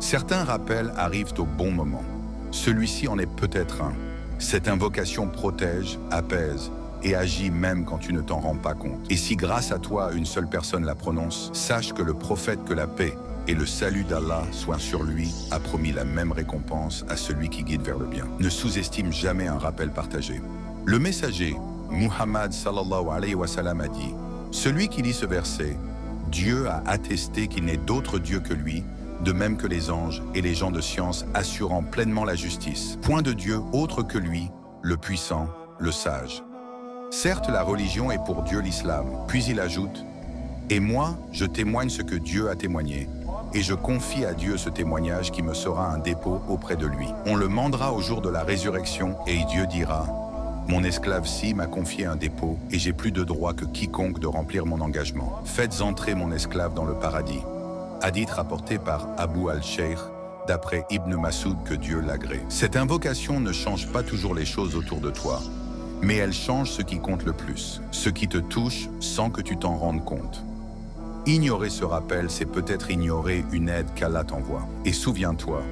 Certains rappels arrivent au bon moment. Celui-ci en est peut-être un. Cette invocation protège, apaise et agit même quand tu ne t'en rends pas compte. Et si grâce à toi, une seule personne la prononce, sache que le prophète, que la paix et le salut d'Allah soient sur lui, a promis la même récompense à celui qui guide vers le bien. Ne sous-estime jamais un rappel partagé. Le messager, Muhammad sallallahu alayhi wa sallam, a dit « Celui qui lit ce verset, Dieu a attesté qu'il n'est d'autre Dieu que lui, de même que les anges et les gens de science assurant pleinement la justice. Point de Dieu autre que lui, le puissant, le sage. » Certes, la religion est pour Dieu l'islam, puis il ajoute « Et moi, je témoigne ce que Dieu a témoigné, et je confie à Dieu ce témoignage qui me sera un dépôt auprès de lui. On le mandera au jour de la résurrection, et Dieu dira « Mon esclave-ci m'a confié un dépôt, et j'ai plus de droit que quiconque de remplir mon engagement. Faites entrer mon esclave dans le paradis. » Hadith rapporté par Abu al-Sheikh, d'après Ibn Masoud, que Dieu l'agrée. Cette invocation ne change pas toujours les choses autour de toi, mais elle change ce qui compte le plus, ce qui te touche sans que tu t'en rendes compte. Ignorer ce rappel, c'est peut-être ignorer une aide qu'Allah t'envoie. Et souviens-toi,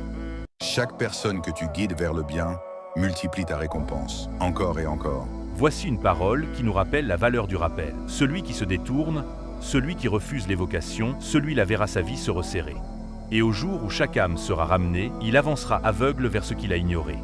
chaque personne que tu guides vers le bien multiplie ta récompense, encore et encore. Voici une parole qui nous rappelle la valeur du rappel. Celui qui se détourne, celui qui refuse l'évocation, celui-là verra sa vie se resserrer. Et au jour où chaque âme sera ramenée, il avancera aveugle vers ce qu'il a ignoré.